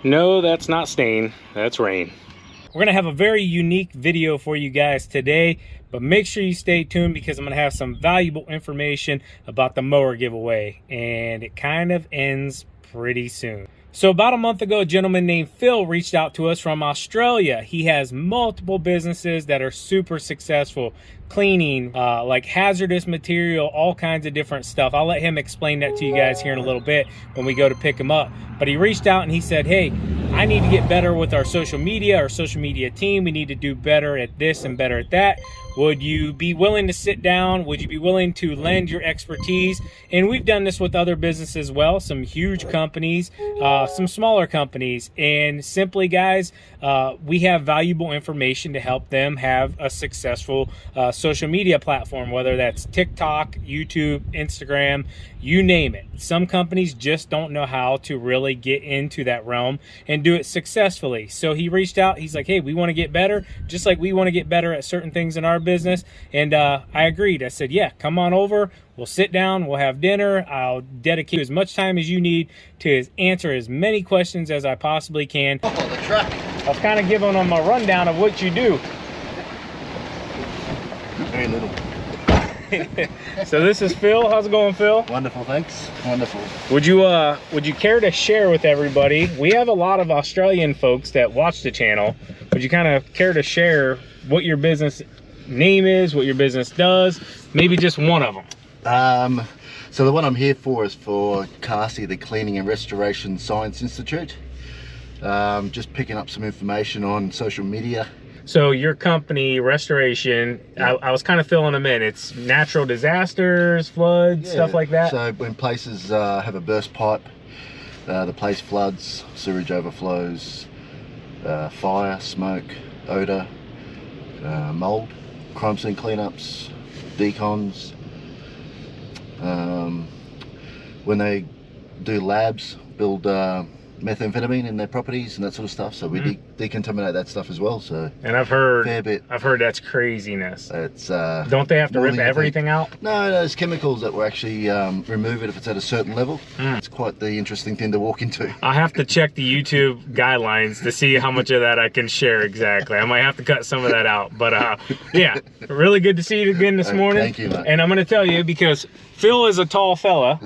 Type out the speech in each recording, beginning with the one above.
No, that's not stain, that's rain. We're gonna have a very unique video for you guys today, but make sure you stay tuned because I'm gonna have some valuable information about the mower giveaway, and it kind of ends pretty soon. So about a month ago, a gentleman named Phil reached out to us from Australia. He has multiple businesses that are super successful, cleaning, like hazardous material, all kinds of different stuff. I'll let him explain that to you guys here in a little bit when we go to pick him up. But he reached out and he said, hey, I need to get better with our social media team. We need to do better at this and better at that. Would you be willing to sit down? Would you be willing to lend your expertise? And we've done this with other businesses as well, some huge companies, some smaller companies. And simply, guys, we have valuable information to help them have a successful social media platform, whether that's TikTok, YouTube, Instagram, you name it. Some companies just don't know how to really get into that realm and do it successfully. So he reached out. He's like, hey, we want to get better, just like we want to get better at certain things in our business. And I agreed. I said, yeah, come on over. We'll sit down. We'll have dinner. I'll dedicate as much time as you need to answer as many questions as I possibly can. Oh, the truck. I was kind of giving them a rundown of what you do. Very little. So this is Phil. How's it going, Phil? Wonderful, thanks. Wonderful. Would you care to share with everybody? We have a lot of Australian folks that watch the channel. Would you kind of care to share what your business name is, what your business does? Maybe just one of them. So the one I'm here for is for CASI, the Cleaning and Restoration Science Institute. Just picking up some information on social media. So your company, Restoration, yeah. I was kind of filling them in. It's natural disasters, floods, stuff like that? So when places have a burst pipe, the place floods, sewage overflows, fire, smoke, odor, mold, crime scene cleanups, decons. When they do labs, build methamphetamine in their properties and that sort of stuff, so we decontaminate that stuff as well. So, and I've heard that's craziness. It's don't they have to rip everything out? No, there's chemicals that will actually remove it if it's at a certain level. It's quite the interesting thing to walk into. I have to check the YouTube guidelines to see how much of that I can share exactly. I might have to cut some of that out, but yeah, really good to see you again this morning. Thank you, mate. And I'm going to tell you, because Phil is a tall fella,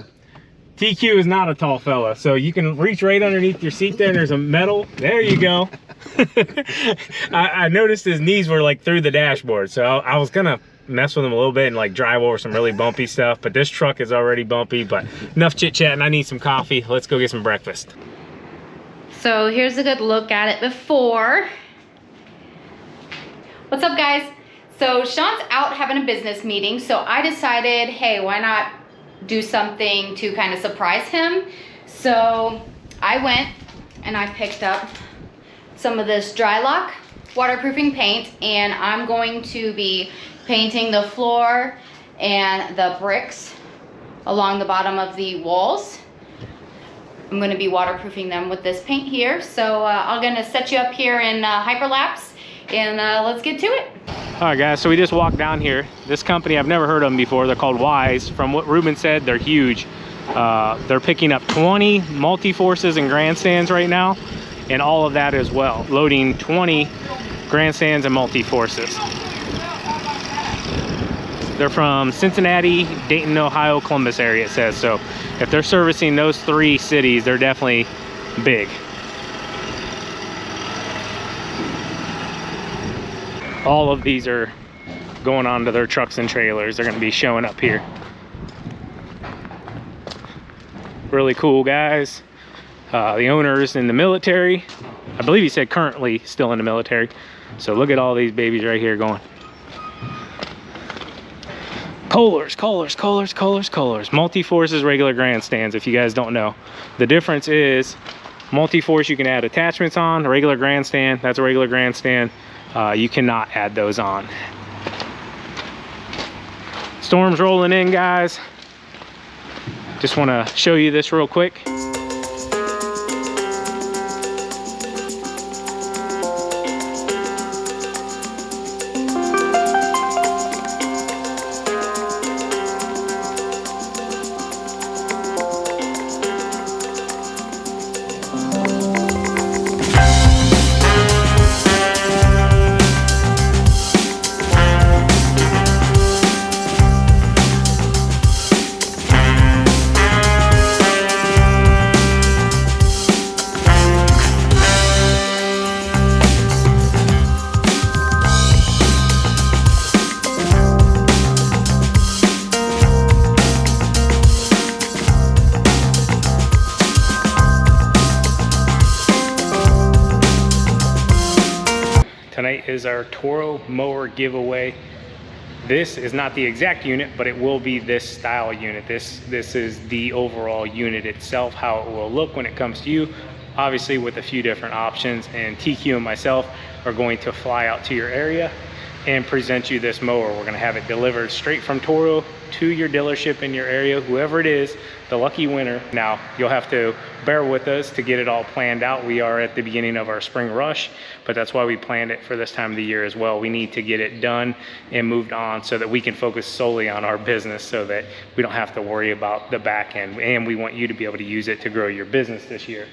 TQ is not a tall fella, so you can reach right underneath your seat there and there's a metal. There you go. I noticed his knees were like through the dashboard, so I was gonna mess with him a little bit and like drive over some really bumpy stuff, but this truck is already bumpy. But enough chit chat, and I need some coffee. Let's go get some breakfast. So here's a good look at it before. What's up, guys? So Sean's out having a business meeting, so I decided, hey, why not do something to kind of surprise him. So I went and I picked up some of this dry lock waterproofing paint, and I'm going to be painting the floor and the bricks along the bottom of the walls. I'm going to be waterproofing them with this paint here. So I'm going to set you up here in hyperlapse, and let's get to it. All right, guys, so we just walked down here. This company, I've never heard of them before. They're called Wise. From what Ruben said, they're huge. They're picking up 20 multi-forces and grandstands right now, and all of that as well, loading 20 grandstands and multi-forces. They're from Cincinnati, Dayton, Ohio, Columbus area, it says. So if they're servicing those 3 cities, they're definitely big. All of these are going onto their trucks and trailers. They're going to be showing up here. Really cool guys. The owner's in the military. I believe he said currently still in the military. So look at all these babies right here going. Kohlers. Multi-forces, regular grandstands, if you guys don't know. The difference is multi-force you can add attachments on. A regular grandstand, that's a regular grandstand. You cannot add those on. Storm's rolling in, guys. Just want to show you this real quick. tonight is our Toro mower giveaway. This is not the exact unit, but it will be this style unit. This is the overall unit itself, how it will look when it comes to you, obviously with a few different options. And TQ and myself are going to fly out to your area and present you this mower. We're gonna have it delivered straight from Toro to your dealership in your area, whoever it is, the lucky winner. Now, you'll have to bear with us to get it all planned out. We are at the beginning of our spring rush, but that's why we planned it for this time of the year as well. We need to get it done and moved on so that we can focus solely on our business, so that we don't have to worry about the back end. And we want you to be able to use it to grow your business this year.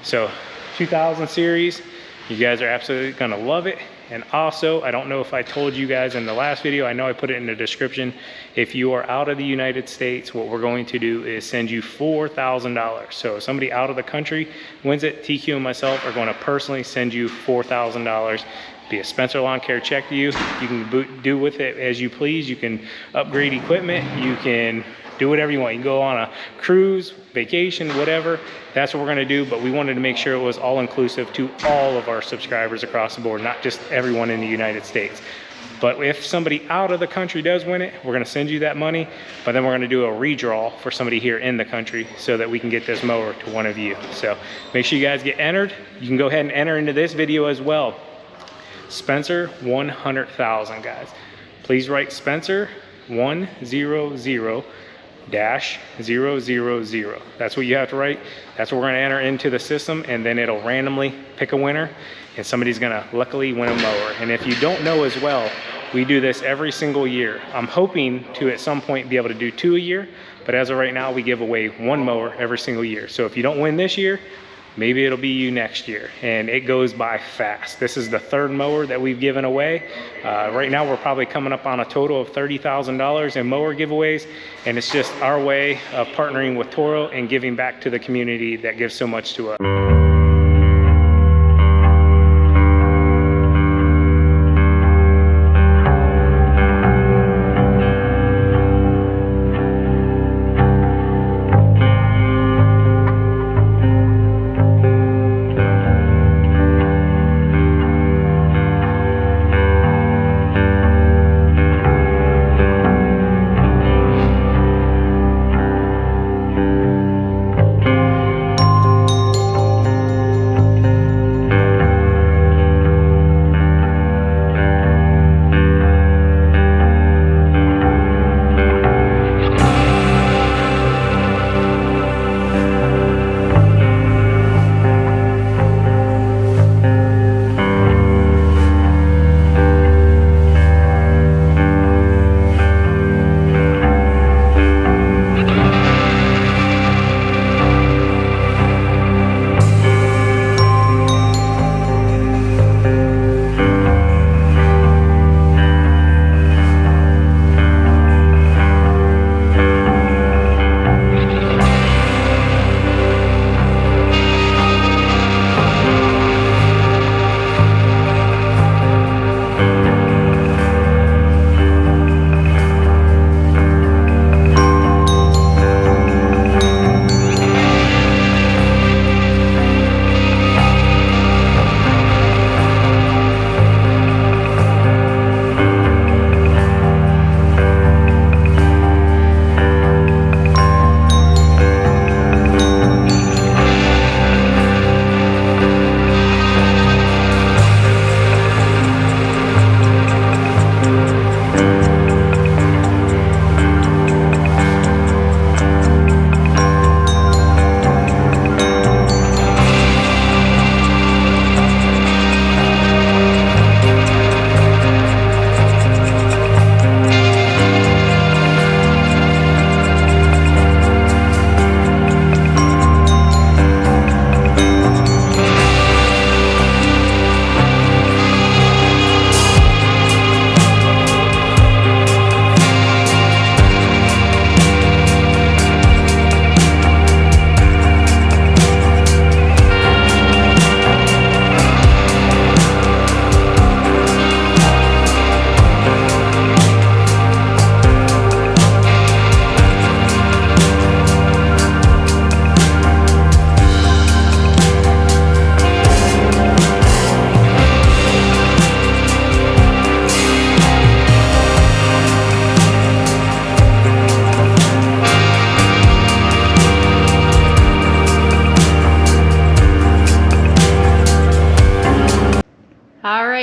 So 2000 series, you guys are absolutely gonna love it. And also, I don't know if I told you guys in the last video, I know I put it in the description. If you are out of the United States, what we're going to do is send you $4,000. So if somebody out of the country wins it, TQ and myself are going to personally send you $4,000. Be a Spencer Lawn Care check to you. You can do with it as you please. You can upgrade equipment. You can do whatever you want. You can go on a cruise, vacation, whatever. That's what we're gonna do, but we wanted to make sure it was all inclusive to all of our subscribers across the board, not just everyone in the United States. But if somebody out of the country does win it, we're gonna send you that money, but then we're gonna do a redraw for somebody here in the country so that we can get this mower to one of you. So make sure you guys get entered. You can go ahead and enter into this video as well. Spencer 100,000, guys. Please write Spencer 100-000. That's what you have to write. That's what we're gonna enter into the system, and then it'll randomly pick a winner, and somebody's gonna luckily win a mower. And if you don't know as well, we do this every single year. I'm hoping to at some point be able to do 2 a year, but as of right now, we give away 1 mower every single year. So if you don't win this year, maybe it'll be you next year, and it goes by fast. This is the 3rd mower that we've given away. Right now, we're probably coming up on a total of $30,000 in mower giveaways, and it's just our way of partnering with Toro and giving back to the community that gives so much to us.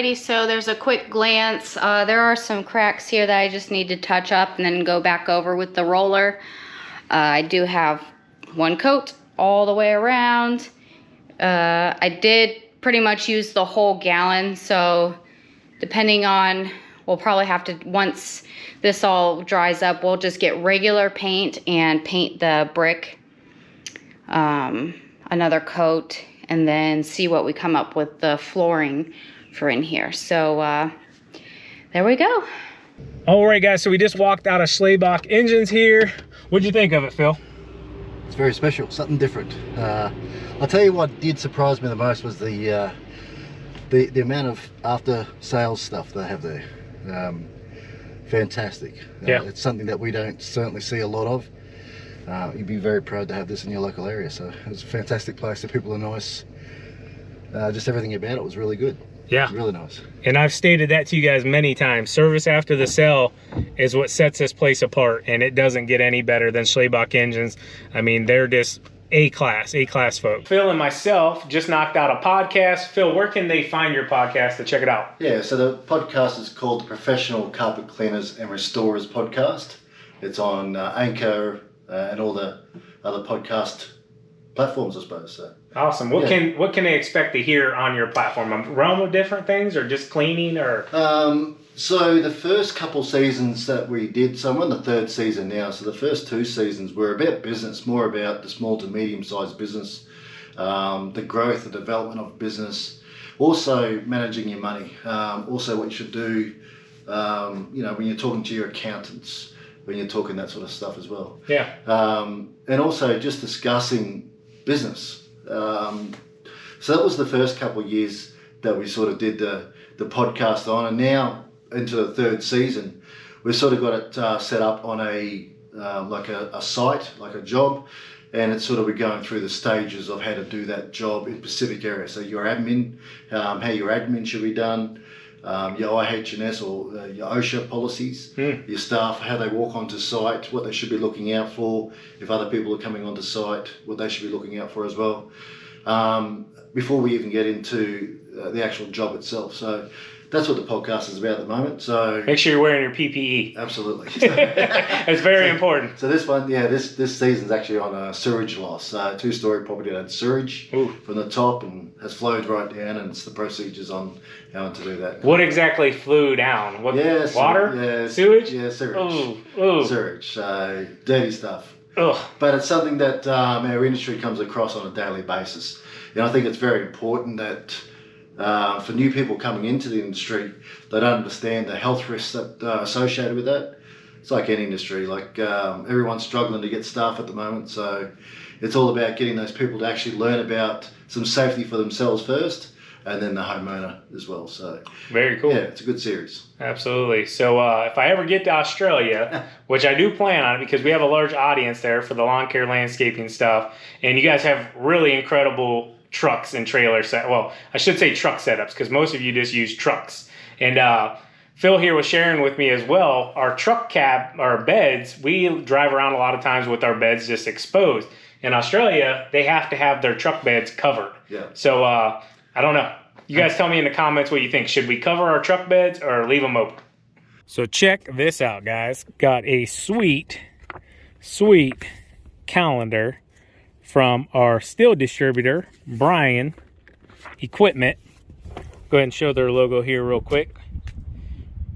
Alrighty, so there's a quick glance. There are some cracks here that I just need to touch up and then go back over with the roller. I do have one coat all the way around. I did pretty much use the whole gallon, so depending on, we'll probably have to, once this all dries up, we'll just get regular paint and paint the brick another coat, and then see what we come up with the flooring for in here. So there we go. All right, guys, so we just walked out of Schlebach Engines here. What'd you think of it, Phil? It's very special, something different. I'll tell you what did surprise me the most was the amount of after sales stuff they have there. Fantastic. Yeah. It's something that we don't certainly see a lot of. You'd be very proud to have this in your local area. So it's a fantastic place. The people are nice. Just everything about it was really good. Yeah. Really nice. And I've stated that to you guys many times. Service after the sale is what sets this place apart, and it doesn't get any better than Schlebach Engines. I mean, they're just A-class folk. Phil and myself just knocked out a podcast. Phil, where can they find your podcast to check it out? Yeah, so the podcast is called the Professional Carpet Cleaners and Restorers Podcast. It's on Anchor and all the other podcast platforms, I suppose. So. Awesome. What can they expect to hear on your platform? A realm of different things, or just cleaning, or? So the first couple seasons that we did, so I'm on the third season now. So the first two seasons were about business, more about the small to medium-sized business, the growth, the development of business, also managing your money, also what you should do, when you're talking to your accountants, when you're talking that sort of stuff as well. Yeah. And also just discussing business. So that was the first couple of years that we sort of did the podcast on, and now into the third season, we've sort of got it set up on a site, like a job, and it's sort of we're going through the stages of how to do that job in specific areas. So your admin, how your admin should be done, your IHS or your OSHA policies, your staff, how they walk onto site, what they should be looking out for, if other people are coming onto site, what they should be looking out for as well, before we even get into the actual job itself. So that's what the podcast is about at the moment. So make sure you're wearing your PPE. Absolutely. It's very important. So this one, this season's actually on a sewage loss. Two-story property that had sewage from the top and has flowed right down, and it's the procedures on how to do that. What exactly flew down? What, water? Yeah, sewage? Yeah, sewage. Ooh. Sewage. So dirty stuff. Ugh. But it's something that our industry comes across on a daily basis. I think it's very important that for new people coming into the industry, they don't understand the health risks that are associated with that. It's like any industry, everyone's struggling to get staff at the moment, so it's all about getting those people to actually learn about some safety for themselves first, and then the homeowner as well. So very cool. Yeah, it's a good series. Absolutely. So if I ever get to Australia, which I do plan on, because we have a large audience there for the lawn care landscaping stuff, and you guys have really incredible trucks and trailers. Well, I should say truck setups, because most of you just use trucks. And Phil here was sharing with me as well, our truck cab, our beds, we drive around a lot of times with our beds just exposed. In Australia, they have to have their truck beds covered. Yeah. So I don't know. You guys tell me in the comments what you think. Should we cover our truck beds or leave them open? So check this out, guys. Got a sweet calendar from our steel distributor, Brian Equipment. Go ahead and show their logo here real quick.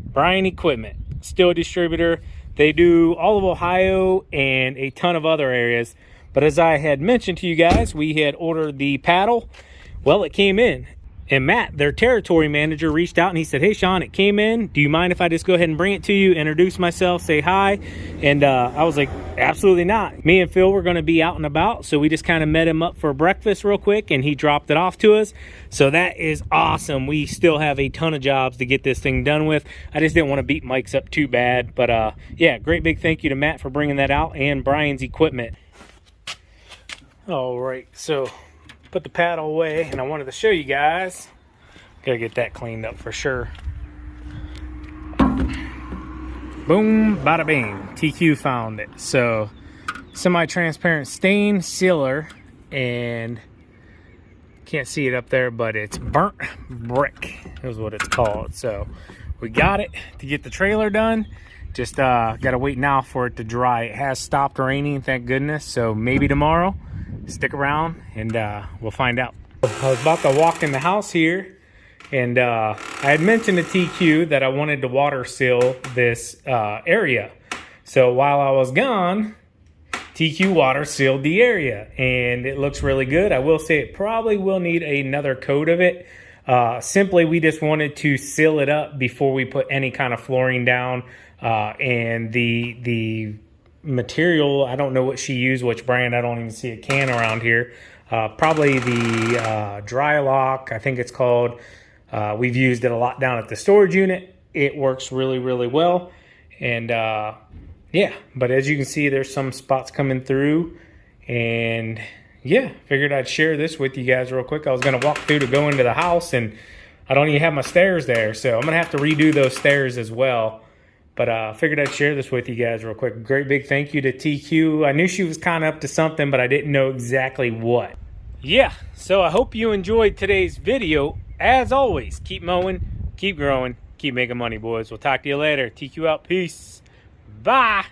Brian Equipment, steel distributor. They do all of Ohio and a ton of other areas. But as I had mentioned to you guys, we had ordered the paddle. Well, it came in. And Matt, their territory manager, reached out and he said, "Hey, Sean, it came in. Do you mind if I just go ahead and bring it to you, introduce myself, say hi?" And I was like, absolutely not. Me and Phil were going to be out and about, so we just kind of met him up for breakfast real quick, and he dropped it off to us. So that is awesome. We still have a ton of jobs to get this thing done with. I just didn't want to beat Mike's up too bad. But yeah, great big thank you to Matt for bringing that out, and Brian's Equipment. All right, so put the paddle away, and I wanted to show you guys. Gotta get that cleaned up for sure. Boom, bada bing. TQ found it. So semi-transparent stain sealer, and Can't see it up there, but it's burnt brick is what it's called. So we got it to get the trailer done. Just gotta wait now for it to dry. It has stopped raining, thank goodness. So maybe tomorrow. Stick around and we'll find out. I was about to walk in the house here, and I had mentioned to TQ that I wanted to water seal this area. So while I was gone, TQ water sealed the area, and it looks really good. I will say it probably will need another coat of it. Simply, we just wanted to seal it up before we put any kind of flooring down. And the material, I don't know what she used, which brand. I don't even see a can around here. Probably the dry lock, I think it's called. We've used it a lot down at the storage unit. It works really, really well. And yeah, but as you can see, there's some spots coming through. And yeah, figured I'd share this with you guys real quick. I was going to walk through to go into the house, and I don't even have my stairs there. So I'm going to have to redo those stairs as well. But figured I'd share this with you guys real quick. Great big thank you to TQ. I knew she was kind of up to something, but I didn't know exactly what. Yeah, so I hope you enjoyed today's video. As always, keep mowing, keep growing, keep making money, boys. We'll talk to you later. TQ out. Peace. Bye.